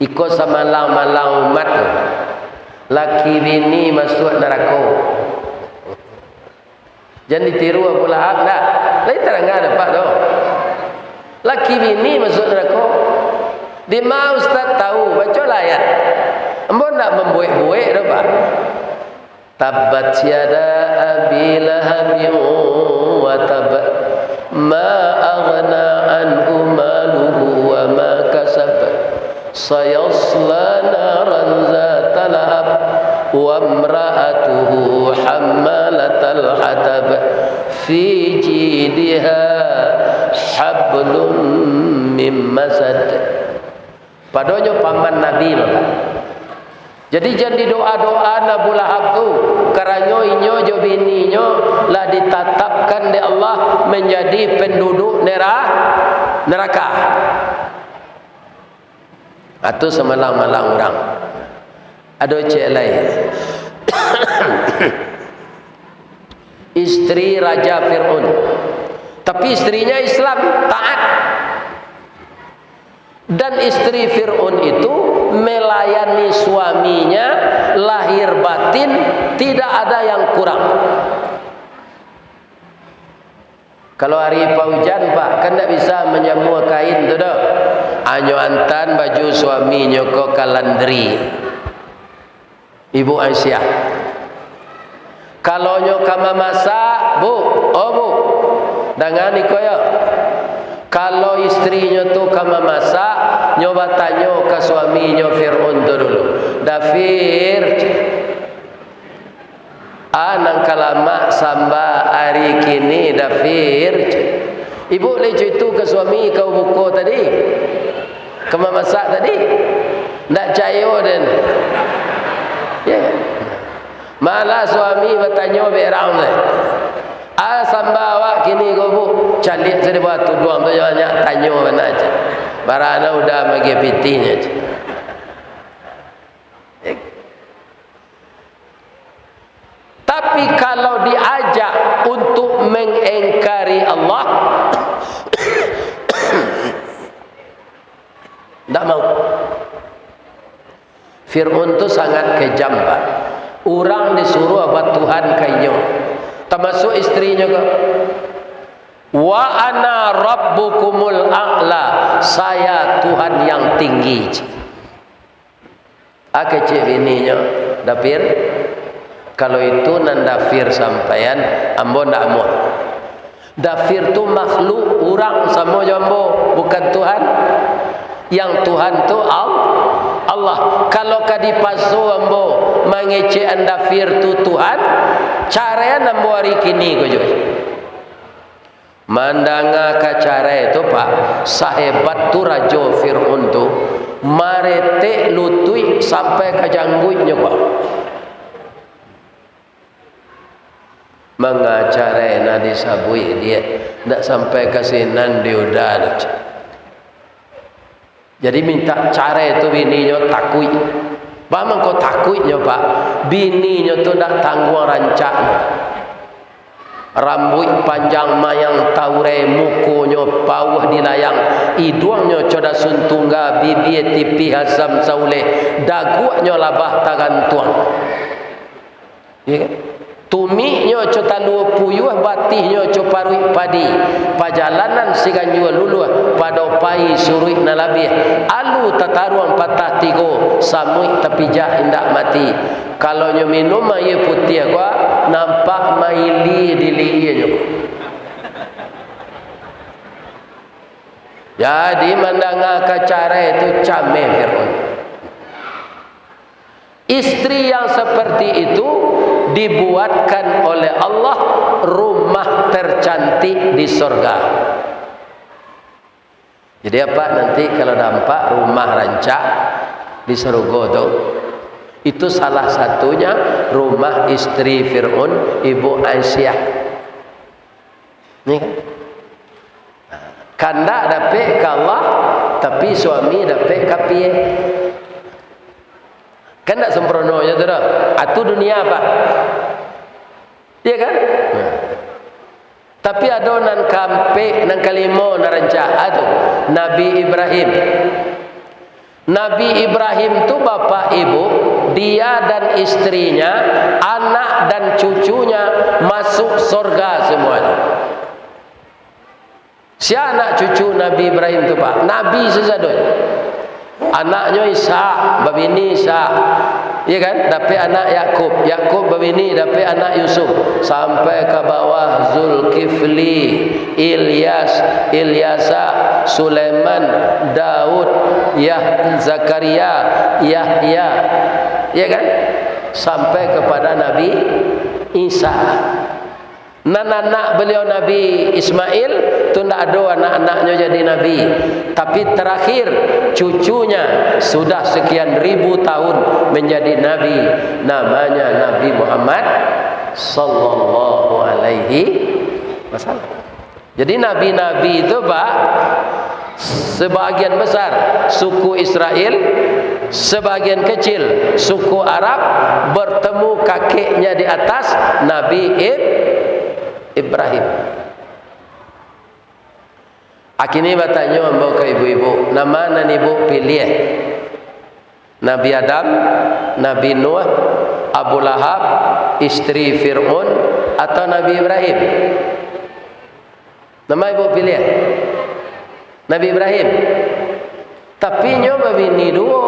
Ikut sama malang umat laki bini masuk neraka. Jangan ditiru Abu Lahab dah. Lain terang ada pak tu. Laki bini masuk neraka. Di mau ustaz tahu baca lah ayat. Ambo nak membuik-buik dah pak. Tabbat yada abi lahabin wa tab ma aghna anhu maluhu wa ma kasab sayasla naran zata lahab wa imra'atuhu hammalatal hatab fi jidha hablum mim masad. Padanya paman Nabi maka. Jadi jangan doa-doa Abu Lahab tu kerana inyo jo bininyo lah ditatapkan di Allah menjadi penduduk neraka. Atau semalang-malang orang. Ada cik lain. Istri Raja Fir'aun. Tapi istrinya Islam, taat. Dan istri Fir'aun itu melayani suaminya lahir batin, tidak ada yang kurang. Kalau hari hujan pak, kan tak bisa menjemur kain tu dah. Hanya antan baju suaminya ke kalandri. Ibu Aisyah. Kalau nyo kama masak, bu, oh bu, dengan ikoyo. Kalau istrinya tu kama masak, nyoba tanya ke suaminya Fir'aun tu dulu. Dafir, Anang kalama samba hari kini dafir. Ibu lecu itu ke suami kau buku tadi, ke memasak tadi, nak cayo dan, ya. Malah suami bertanya berang le. Samba awak kini kau bu, calik sedih batu doang tu jangan tanya mana aja. Barana udah bagi pitinya aja. Tapi kalau diajak untuk mengingkari Allah, tidak mau. Fir'aun itu sangat kejam, Pak. Orang disuruh apa Tuhan kayu, termasuk istrinya ke. Wa ana rabbukumul a'la, saya Tuhan yang tinggi. Kecil bininya dapir. Kalau itu nan dafir sampean ambo ndak mau. Dafir tu makhluk orang sama jambo, bukan Tuhan. Yang Tuhan tu Allah. Kalau kadipasu ambo mengece dafir tu Tuhan, caranya ambo hari kini gojo. Mandanga ka cara itu Pak, sahebat tu raja Fir'aun tu marete lutui sampai ke janggunya Pak. Mengacara nadi sabui dia tidak sampai ke sinan diudah. Jadi minta cara itu bininya takui. Bagaimana kau takuinya Pak? Bininya tu tidak tanggung rancak. Rambut panjang mayang taure, mukunya pawah dilayang, hidungnya coda suntungga, bibir tipi hasam sauleh, dagunya labah tangan tuang. Ya kan? Tuminya cota lu puyuh, batihnya coparui padi, pajalanan siganjua luluh pada pai surui nalabih, alu tataruang patah tigo, samui tapi jah indak mati. Kalau nyo minum air putih gua nampak maili dilinya. Jadi mandanga kacara itu cameh Fir'aun. Istri yang seperti itu dibuatkan oleh Allah rumah tercantik di surga. Jadi apa nanti kalau nampak rumah rancak di surga itu salah satunya rumah istri Fir'aun, Ibu Aisyah. Ini kan? Kanda dapat ke Allah, tapi suami dapat ke piye. Kan tak sempurna ya tu dah. Atu dunia apa? Iya kan? Tapi ada nan kampe nan kalimo nan rancak atu Nabi Ibrahim. Nabi Ibrahim tu bapa ibu, dia dan istrinya, anak dan cucunya masuk surga semuanya. Siapa anak cucu Nabi Ibrahim tu Pak? Nabi sesadonya. Anaknya Ishak, babini Ishak. Ya kan? Dapat anak Yakub, Yakub babini dapat anak Yusuf, sampai ke bawah Zulkifli, Ilyas, Ilyasa, Sulaiman, Daud, Zakaria, Yahya. Ya kan? Sampai kepada Nabi Isa. Anak beliau Nabi Ismail tu tidak ada anak-anaknya jadi Nabi, tapi terakhir cucunya sudah sekian ribu tahun menjadi Nabi, namanya Nabi Muhammad sallallahu alaihi wasallam. Jadi Nabi-Nabi itu Pak, sebagian besar suku Israel, sebagian kecil suku Arab, bertemu kakeknya di atas Nabi Ibrahim. Akini bertanya mbak ke ibu-ibu, nama nan ibu pilih? Nabi Adam, Nabi Nuh, Abu Lahab, istri Fir'aun, atau Nabi Ibrahim? Nama ibu pilih? Nabi Ibrahim. Tapi nyoba bini dua.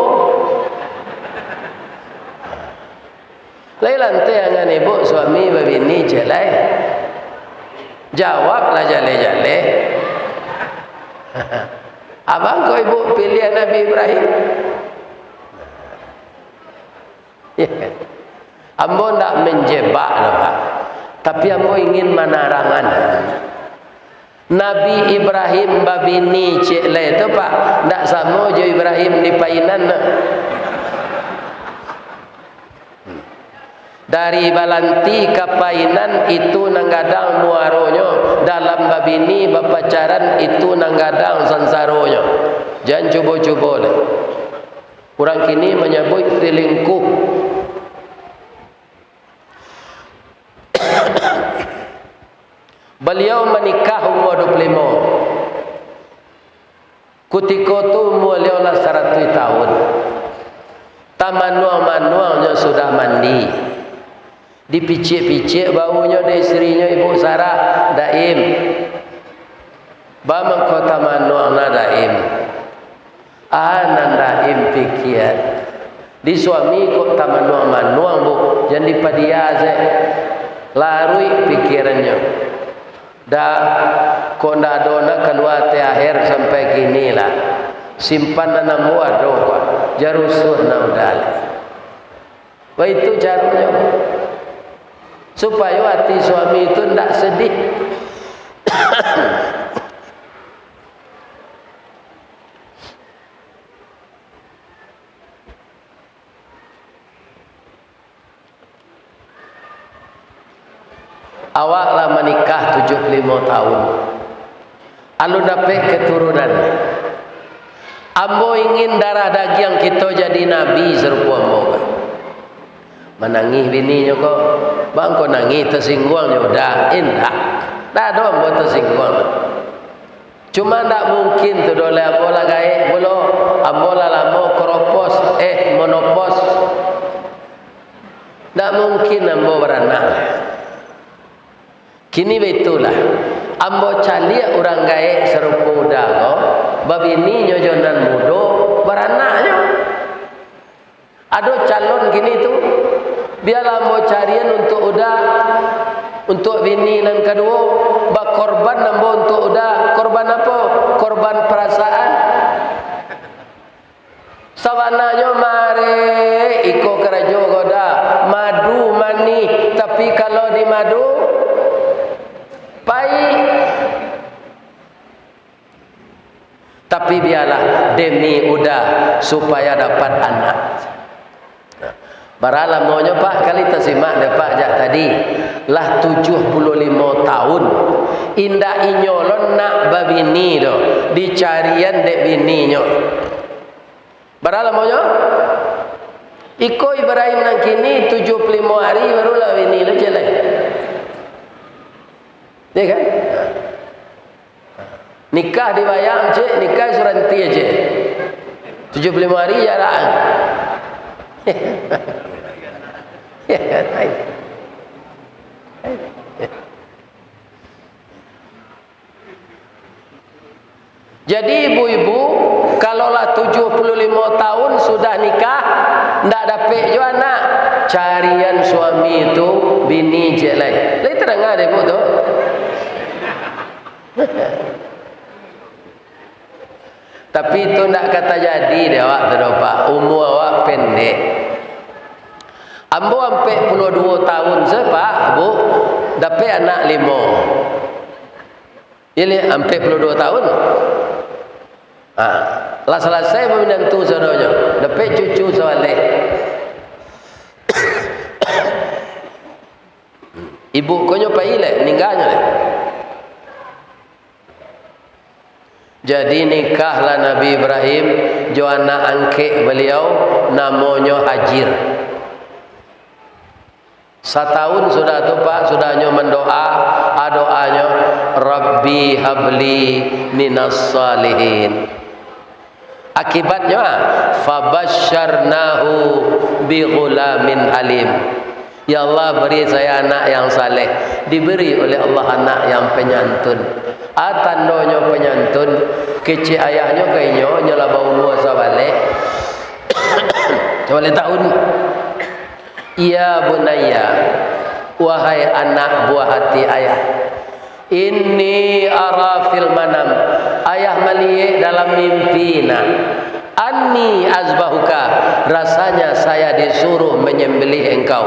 Lain lantai angan ibu suami babini jelai. Jawablah jale-jale. Abang kau ibu pilih Nabi Ibrahim? Ya kan? Ambo ndak menjebak lah Pak. Tapi ambo ingin menarangan. Nabi Ibrahim babini cik le tu Pak, ndak sama je Ibrahim di Painan. Dari Balanti ke Painan itu nanggadang muaronyo, dalam babini bapacaran itu nanggadang sansaronyo. Jangan cuba-cuba le. Orang kini menyebut selingkuh. Beliau menikah umur 25. Ketika tu umur beliau lah 100 tahun. Manuang-manuangnya sudah mandi. Dipicik-picik baunya dari isterinya Ibu Sarah Daim. Bamang kota manuangna Daim. Anan Daim pikir. Di suami kok manuang-manuang Bu. Jangan dipadiaze. Larui pikirannya. Dah konda dona keluar akhir sampai kini lah. Simpan anak buah doa. Jarusuh na udal. Wah itu caranya. Supaya hati suami itu tidak sedih. Awaklah menikah 75 tahun. Alu dapat keturunan. Ambo ingin darah daging kita jadi nabi serupa ambo. Menangis bininya kok. Bang kau nangis tersinggung udah indah. Dah ada ambo tersinggung. Cuma tak mungkin tu dole ambo lah gaib bolo. Ambo lah lama keropos monopos. Tak mungkin ambo beranak. Kini betulah ambo caliak orang gaek serupa udago babini nyojonan mudo beranaknya. Ada calon gini tu biarlah ambo carian untuk udah untuk bini nan kedua bak korban ambo untuk udah korban apa? Korban perasaan. Sawananya mare iko kerajo goda madu mani tapi kalau di madu baik. Tapi biarlah demi udah supaya dapat anak. Baralah maunya Pak kali tersimak Pak jak tadi lah 75 tahun indah inyolon nak babini do dicarian dek bininyo. Baralah maunya iko Ibrahim nang kini 75 hari barulah bini lo jelek. Ya kan? Nikah dibayang cik, nikah suranti aja. 75 hari jarak. Ya kan? Jadi ibu-ibu kalaulah 75 tahun sudah nikah ndak dapat jo anak, carian suami itu bini je lain. Lai terang ada ibu tu. Tapi itu ndak kata jadi dia awak tu Pak. Umur awak pendek. Ambo sampai 22 tahun sepak Bu dapat anak 5. Ini sampai 22 tahun. Lah selesai menantu saudaranya, dapat cucu soleh. Ibu konyo pai le ninggalnya le. Jadi nikahlah Nabi Ibrahim jo anak angke beliau namanya Hajir. Setahun sudah tu Pak, sudahnya mendoa, doanya Rabbi habli minas salihin. Akibatnya fabasyarnahu bi ghulamin alim. Ya Allah beri saya anak yang saleh. Diberi oleh Allah anak yang penyantun. Tandanya penyantun kecil ayahnya kayaknya nyala bau mua sabalik. Coba tahun. Ya bunayya, wahai anak buah hati ayah. Inni ara fil manam. Ayah melihat dalam mimpi. anni azbahuka, rasanya saya disuruh menyembelih engkau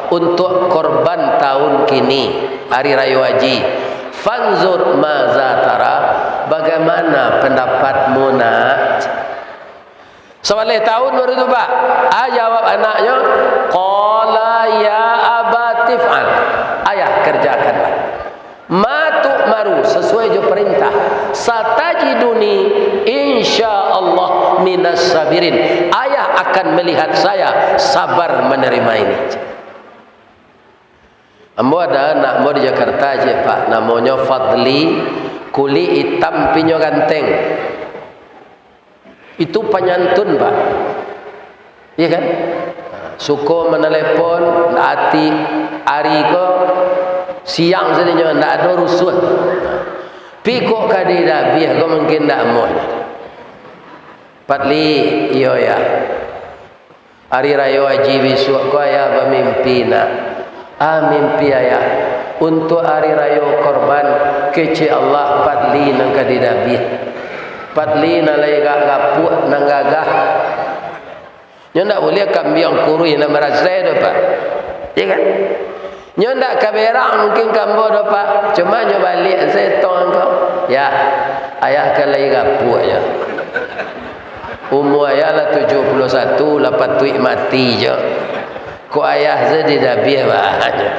untuk korban tahun kini, hari raya haji. Fanzur maza tara, bagaimana pendapatmu nak? 11 tahun baru tu Pak. Jawab anaknya, qala ya abatif'al, ayah kerjakanlah. Ma tu'maru, sesuai je perintah. Satajiduni insyaallah minas sabirin, ayah akan melihat saya sabar menerima ini. Ambo ada anak mau di Jakarta je Pak, namanya Fadli, kulit hitam pinyo ganteng. Itu penyantun Pak, iya kan? Suko menelepon hati hari ko siang sedihnya ndak ada rusuh. Piko kadida biar ko mungkin ndak mau. Fadli, iyo ya. Hari raya haji besok ko ya bermimpi nak. Mimpi ayah untuk hari raya korban kece Allah Fadli nang kadida biar. Fadli nalai gapuk nang gagah. Nyo ndak boleh kambiang kurui na merasai do Pak. Ya kan? Nyo ndak kaberang mungkin kambo do Pak. Cuma nyo balik saya tong kau. Ya, ayah kalai gapuk ya. Umur ayah lah 71, lepas tu mati je. Ko ayah saya tidak biar banyak.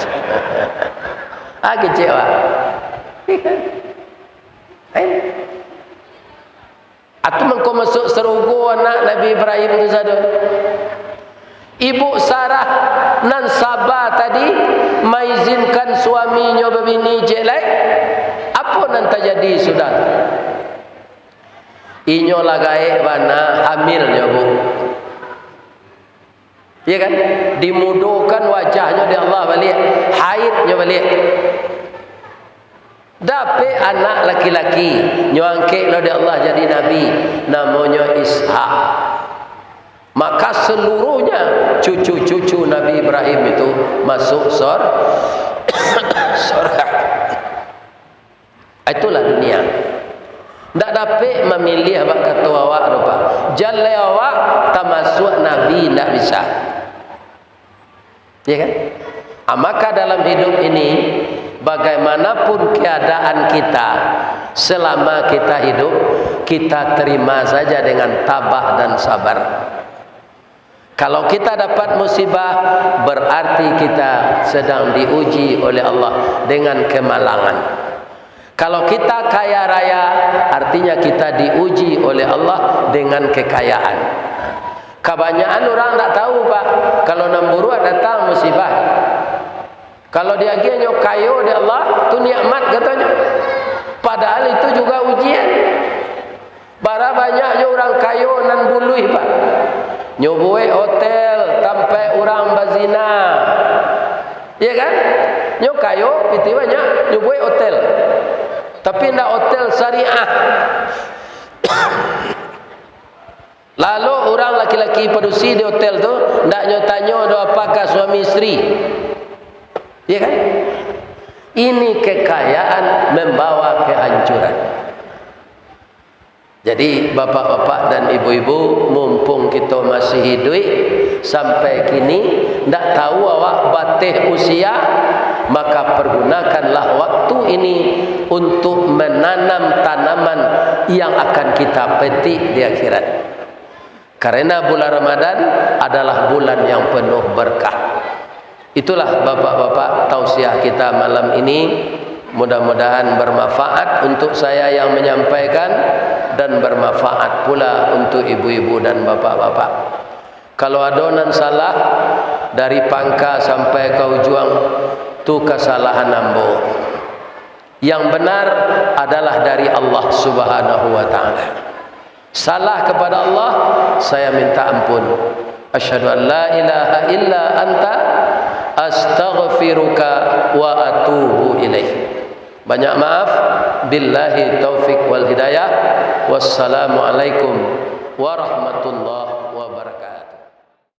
Kecewa. Atau mengko masuk serugo anak Nabi Ibrahim tu satu. Ibu Sarah nan Sabah tadi mengizinkan suaminya berbini jelek. Apa nan terjadi sudah? Inyo lagai bana hamilnya bu. Ya kan? Dimuduhkan wajahnya di Allah balik, haidnya balik. Dapat anak laki-laki nyuangke lo di Allah jadi nabi, namanya Ishak. Maka seluruhnya cucu-cucu Nabi Ibrahim itu masuk surga. Itulah dunia. Tak dapat memilih abang kata awak apa. Jalai awak termasuk Nabi tak bisa. Ya kan? Maka dalam hidup ini bagaimanapun keadaan kita, selama kita hidup, kita terima saja dengan tabah dan sabar. Kalau kita dapat musibah, berarti kita sedang diuji oleh Allah dengan kemalangan. Kalau kita kaya raya, artinya kita diuji oleh Allah dengan kekayaan. Kebanyakan orang tak tahu Pak, kalau nombor datang musibah. Kalau dia akhirnya kayo di Allah, itu nikmat katanya. Padahal itu juga ujian. Bara banyaknya orang kayo nan bului Pak. Nyoboi hotel sampai orang bazina. Ya kan? Nyo kayo piti banyak nyoboi hotel. Tapi ndak hotel syariah. Lalu orang laki-laki padusi di hotel tu ndak nyo do apakah suami istri. Ya kan? Ini kekayaan membawa kehancuran. Jadi bapak-bapak dan ibu-ibu, mumpung kita masih hidup sampai kini, ndak tahu awak batih usia, maka pergunakanlah waktu ini untuk menanam tanaman yang akan kita petik di akhirat. Karena bulan Ramadan adalah bulan yang penuh berkah. Itulah bapak-bapak tausiah kita malam ini. Mudah-mudahan bermanfaat untuk saya yang menyampaikan dan bermanfaat pula untuk ibu-ibu dan bapak-bapak. Kalau ada nan salah dari pangka sampai ke ujung, tu kesalahan ambo. Yang benar adalah dari Allah Subhanahu wa taala. Salah kepada Allah, saya minta ampun. Asyhadu an la ilaha illa anta astaghfiruka wa atubu ilaih. Banyak maaf. Billahi taufik wal hidayah. Wassalamualaikum warahmatullahi